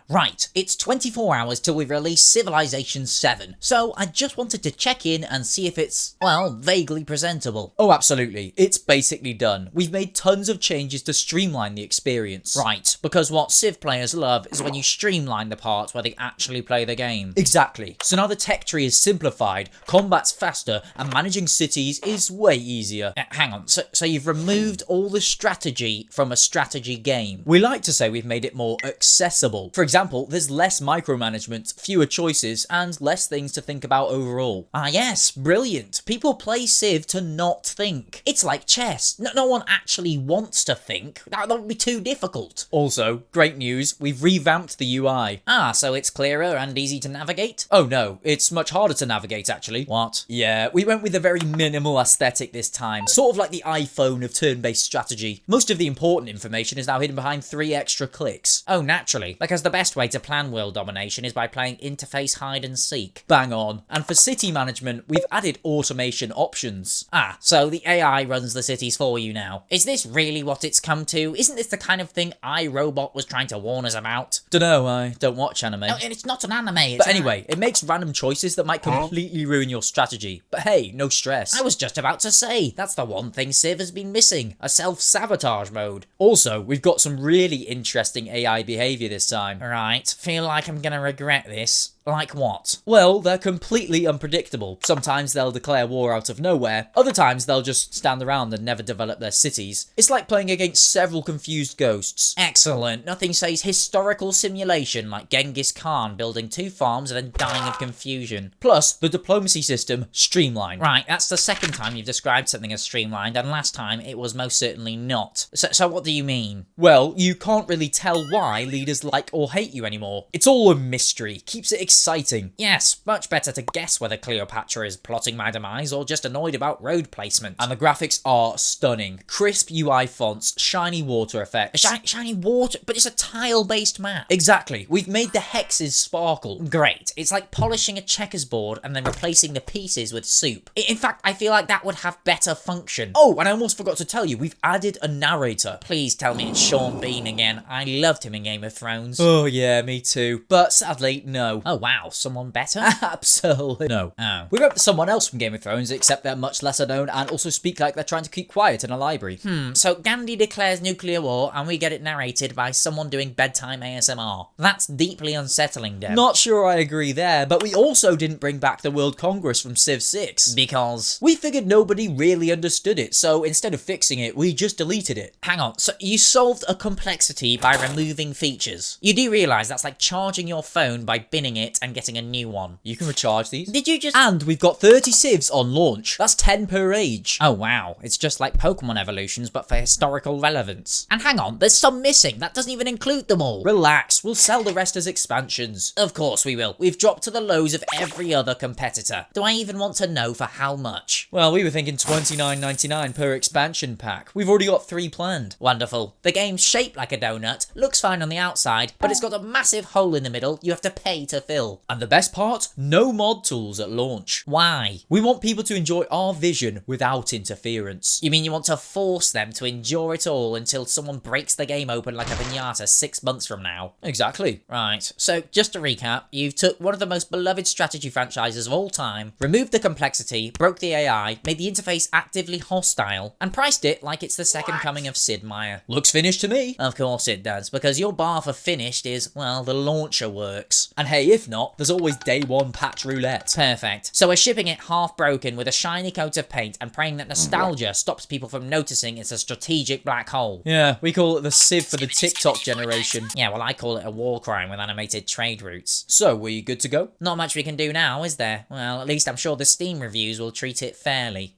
Right, it's 24 hours till we release Civilization 7, so I just wanted to check in and see if it's, well, vaguely presentable. Oh, absolutely. It's basically done. We've made tons of changes to streamline the experience. Right, because what Civ players love is when you streamline the parts where they actually play the game. Exactly. So now the tech tree is simplified, combat's faster, and managing cities is way easier. Hang on, so you've removed all the strategy from a strategy game? We like to say we've made it more accessible. For example, there's less micromanagement, fewer choices, and less things to think about overall. Ah yes, brilliant. People play Civ to not think. It's like chess. No one actually wants to think. That would be too difficult. Also, great news, we've revamped the UI. Ah, so it's clearer and easy to navigate? Oh no, it's much harder to navigate actually. What? Yeah, we went with a very minimal aesthetic this time, sort of like the iPhone of turn-based strategy. Most of the important information is now hidden behind 3 extra clicks. Oh, naturally, because the best way to plan world domination is by playing interface hide and seek. Bang on. And for city management, we've added automation options. Ah, so the AI runs the cities for you now. Is this really what it's come to? Isn't this the kind of thing iRobot was trying to warn us about? Dunno, I don't watch anime. No, and it's not an anime, it's But anyway, it makes random choices that might completely ruin your strategy. But hey, no stress. I was just about to say, that's the one thing Civ has been missing, a self-sabotage mode. Also, we've got some really interesting AI behaviour this time. Right, feel like I'm gonna regret this. Like what? Well, they're completely unpredictable. Sometimes they'll declare war out of nowhere, other times they'll just stand around and never develop their cities. It's like playing against several confused ghosts. Excellent. Nothing says historical simulation like Genghis Khan building 2 farms and then dying of confusion. Plus, the diplomacy system, streamlined. Right, that's the second time you've described something as streamlined, and last time it was most certainly not. So what do you mean? Well, you can't really tell why leaders like or hate you anymore. It's all a mystery, keeps it exciting. Yes, much better to guess whether Cleopatra is plotting my demise or just annoyed about road placement. And the graphics are stunning. Crisp UI fonts, shiny water effects. Shiny water? But it's a tile-based map. Exactly. We've made the hexes sparkle. Great. It's like polishing a checkers board and then replacing the pieces with soup. In fact, I feel like that would have better function. Oh, and I almost forgot to tell you, we've added a narrator. Please tell me it's Sean Bean again. I loved him in Game of Thrones. Oh yeah, me too. But sadly, no. Oh wow, someone better? Absolutely no. Oh. We wrote to someone else from Game of Thrones, except they're much lesser known and also speak like they're trying to keep quiet in a library. So Gandhi declares nuclear war and we get it narrated by someone doing bedtime ASMR. That's deeply unsettling, Dev. Not sure I agree there, but we also didn't bring back the World Congress from Civ 6. Because we figured nobody really understood it, so instead of fixing it, we just deleted it. Hang on, so you solved a complexity by removing features. You do realise that's like charging your phone by binning it and getting a new one. You can recharge these. Did you just... And we've got 30 civs on launch. That's 10 per age. Oh wow, it's just like Pokemon evolutions but for historical relevance. And hang on, there's some missing. That doesn't even include them all. Relax, we'll sell the rest as expansions. Of course we will. We've dropped to the lows of every other competitor. Do I even want to know for how much? Well, we were thinking $29.99 per expansion pack. We've already got 3 planned. Wonderful. The game's shaped like a donut, looks fine on the outside, but it's got a massive hole in the middle you have to pay to fill. And the best part? No mod tools at launch. Why? We want people to enjoy our vision without interference. You mean you want to force them to endure it all until someone breaks the game open like a piñata 6 months from now? Exactly. Right, so just to recap, you've took one of the most beloved strategy franchises of all time, removed the complexity, broke the AI, made the interface actively hostile, and priced it like it's the second coming of Sid Meier. Looks finished to me. Of course it does, because your bar for finished is, well, the launcher works. And hey, if not, there's always day 1 patch roulette. Perfect. So we're shipping it half broken with a shiny coat of paint and praying that nostalgia stops people from noticing it's a strategic black hole. Yeah, we call it the Civ for the TikTok generation. Yeah, well I call it a war crime with animated trade routes. So, we good to go? Not much we can do now, is there? Well, at least I'm sure the Steam reviews will treat it fairly.